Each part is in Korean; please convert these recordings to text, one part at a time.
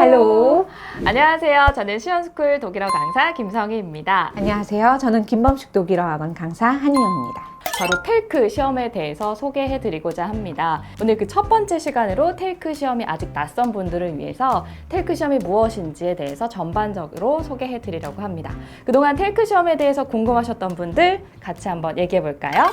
헬로. 안녕하세요. 저는 시원스쿨 독일어 강사 김성희입니다. 안녕하세요. 저는 김범식 독일어 학원 강사 한희영입니다. 바로 텔크 시험에 대해서 소개해드리고자 합니다. 오늘 그 첫 번째 시간으로 텔크 시험이 아직 낯선 분들을 위해서 텔크 시험이 무엇인지에 대해서 전반적으로 소개해드리려고 합니다. 그동안 텔크 시험에 대해서 궁금하셨던 분들 같이 한번 얘기해볼까요?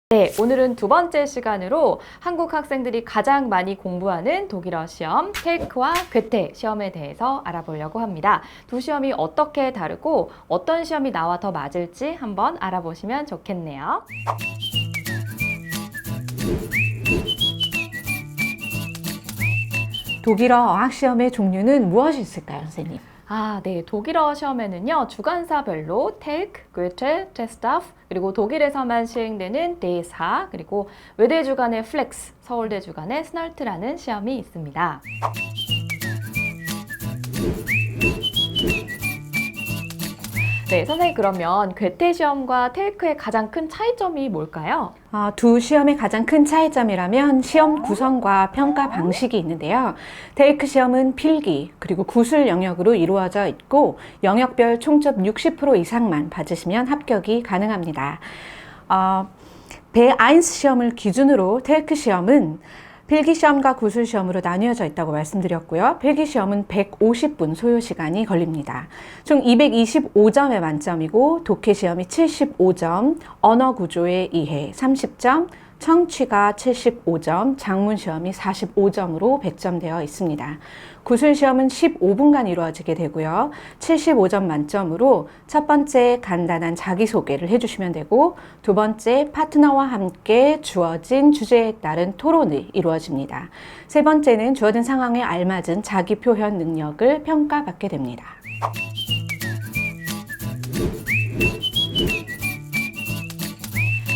네, 오늘은 두 번째 시간으로 한국 학생들이 가장 많이 공부하는 독일어 시험, 텔크와 괴테 시험에 대해서 알아보려고 합니다. 두 시험이 어떻게 다르고 어떤 시험이 나와 더 맞을지 한번 알아보시면 좋겠네요. 독일어 어학시험의 종류는 무엇이 있을까요, 선생님? 네. 독일어 시험에는요, 주관사별로 텔크, 괴테, 테스타프, 그리고 독일에서만 시행되는 데사, 그리고 외대 주간의 플렉스, 서울대 주간의 스널트라는 시험이 있습니다. 네, 선생님 그러면 괴테 시험과 텔크의 가장 큰 차이점이 뭘까요? 두 시험의 가장 큰 차이점이라면 시험 구성과 평가 방식이 있는데요. 텔크 시험은 필기 그리고 구술 영역으로 이루어져 있고 영역별 총점 60% 이상만 받으시면 합격이 가능합니다. 베아인스 시험을 기준으로 텔크 시험은 필기시험과 구술시험으로 나뉘어져 있다고 말씀드렸고요. 필기시험은 150분 소요시간이 걸립니다. 총 225점의 만점이고 독해시험이 75점, 언어구조의 이해 30점, 청취가 75점, 작문시험이 45점으로 100점 되어 있습니다. 구술시험은 15분간 이루어지게 되고요. 75점 만점으로 첫 번째 간단한 자기소개를 해주시면 되고 두 번째 파트너와 함께 주어진 주제에 따른 토론이 이루어집니다. 세 번째는 주어진 상황에 알맞은 자기 표현 능력을 평가받게 됩니다.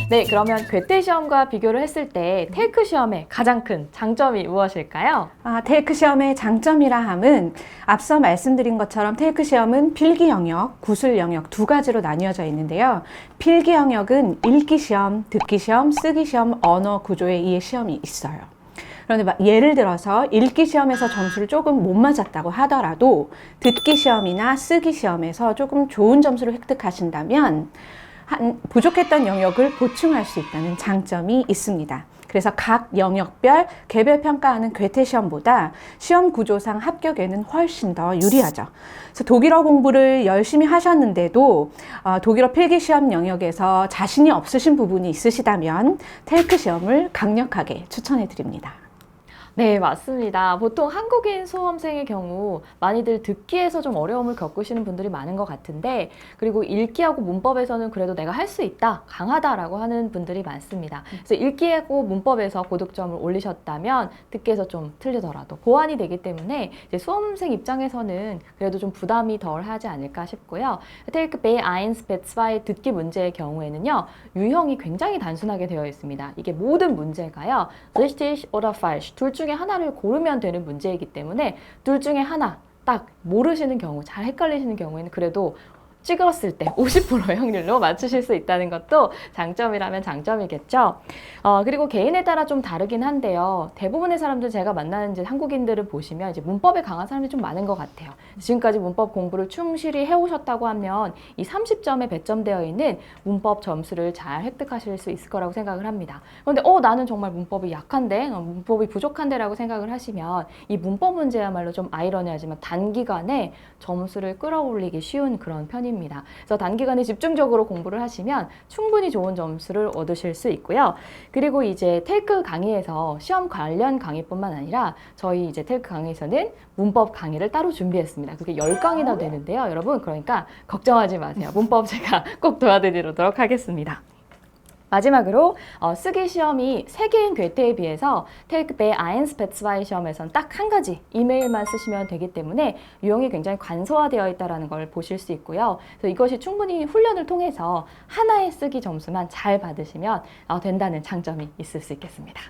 네, 그러면 괴테 시험과 비교를 했을 때 텔크 시험의 가장 큰 장점이 무엇일까요? 텔크 시험의 장점이라 함은 앞서 말씀드린 것처럼 텔크 시험은 필기 영역, 구술 영역 두 가지로 나뉘어져 있는데요. 필기 영역은 읽기 시험, 듣기 시험, 쓰기 시험, 언어 구조의 이해 시험이 있어요. 그런데 예를 들어서 읽기 시험에서 점수를 조금 못 맞았다고 하더라도 듣기 시험이나 쓰기 시험에서 조금 좋은 점수를 획득하신다면 부족했던 영역을 보충할 수 있다는 장점이 있습니다. 그래서 각 영역별 개별 평가하는 괴테 시험보다 시험 구조상 합격에는 훨씬 더 유리하죠. 그래서 독일어 공부를 열심히 하셨는데도 독일어 필기 시험 영역에서 자신이 없으신 부분이 있으시다면 텔크 시험을 강력하게 추천해 드립니다. 네, 맞습니다. 보통 한국인 수험생의 경우 많이들 듣기에서 좀 어려움을 겪으시는 분들이 많은 것 같은데, 그리고 읽기하고 문법에서는 그래도 내가 할 수 있다, 강하다라고 하는 분들이 많습니다. 그래서 읽기하고 문법에서 고득점을 올리셨다면 듣기에서 좀 틀리더라도 보완이 되기 때문에 이제 수험생 입장에서는 그래도 좀 부담이 덜 하지 않을까 싶고요. 텔크 베아인스 베2 듣기 문제의 경우에는요, 유형이 굉장히 단순하게 되어 있습니다. 이게 모든 문제가요, richtig oder falsch 둘 중에 하나를 고르면 되는 문제이기 때문에 둘 중에 하나 딱 모르시는 경우, 잘 헷갈리시는 경우에는 그래도 찍었을 때 50%의 확률로 맞추실 수 있다는 것도 장점이라면 장점이겠죠. 그리고 개인에 따라 좀 다르긴 한데요. 대부분의 사람들 제가 만나는 이제 한국인들을 보시면 이제 문법에 강한 사람이 좀 많은 것 같아요. 지금까지 문법 공부를 충실히 해오셨다고 하면 이 30점에 배점되어 있는 문법 점수를 잘 획득하실 수 있을 거라고 생각을 합니다. 그런데 나는 정말 문법이 약한데, 문법이 부족한데 라고 생각을 하시면 이 문법 문제야말로 좀 아이러니하지만 단기간에 점수를 끌어올리기 쉬운 그런 편입니다. 그래서 단기간에 집중적으로 공부를 하시면 충분히 좋은 점수를 얻으실 수 있고요. 그리고 이제 텔크 강의에서 시험 관련 강의뿐만 아니라 저희 이제 텔크 강의에서는 문법 강의를 따로 준비했습니다. 그게 10강이나 되는데요. 여러분, 그러니까 걱정하지 마세요. 문법 제가 꼭 도와드리도록 하겠습니다. 마지막으로 쓰기 시험이 3개인 괴테에 비해서 텔크 베아인스 베2 시험에서는 딱 한 가지 이메일만 쓰시면 되기 때문에 유형이 굉장히 간소화되어 있다는 걸 보실 수 있고요. 그래서 이것이 충분히 훈련을 통해서 하나의 쓰기 점수만 잘 받으시면 된다는 장점이 있을 수 있겠습니다.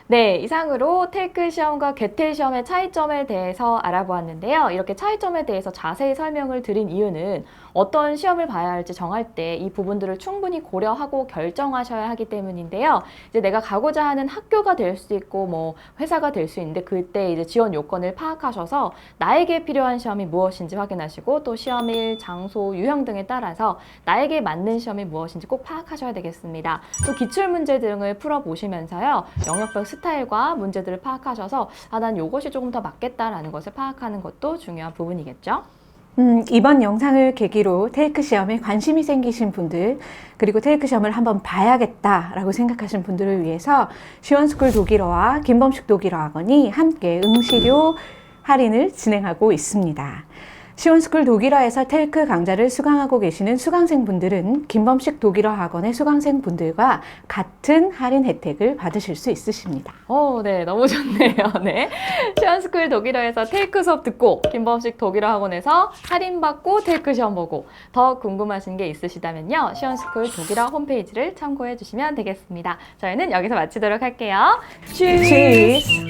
네, 이상으로 텔크 시험과 개텔 시험의 차이점에 대해서 알아보았는데요. 이렇게 차이점에 대해서 자세히 설명을 드린 이유는 어떤 시험을 봐야 할지 정할 때 이 부분들을 충분히 고려하고 결정하셔야 하기 때문인데요. 이제 내가 가고자 하는 학교가 될 수 있고 뭐 회사가 될 수 있는데 그때 이제 지원 요건을 파악하셔서 나에게 필요한 시험이 무엇인지 확인하시고 또 시험일, 장소, 유형 등에 따라서 나에게 맞는 시험이 무엇인지 꼭 파악하셔야 되겠습니다. 또 기출 문제 등을 풀어보시면서요. 영역별 스타일과 문제들을 파악하셔서 난 이것이 조금 더 맞겠다라는 것을 파악하는 것도 중요한 부분이겠죠. 이번 영상을 계기로 테이크 시험에 관심이 생기신 분들, 그리고 테이크 시험을 한번 봐야겠다라고 생각하신 분들을 위해서 시원스쿨 독일어와 김범식 독일어 학원이 함께 응시료 할인을 진행하고 있습니다. 시원스쿨 독일어에서 텔크 강좌를 수강하고 계시는 수강생분들은 김범식 독일어 학원의 수강생분들과 같은 할인 혜택을 받으실 수 있으십니다. 네, 너무 좋네요. 네. 시원스쿨 독일어에서 테이크 수업 듣고 김범식 독일어 학원에서 할인받고 테이크 시험 보고 더 궁금하신 게 있으시다면요. 시원스쿨 독일어 홈페이지를 참고해 주시면 되겠습니다. 저희는 여기서 마치도록 할게요. Tschüss!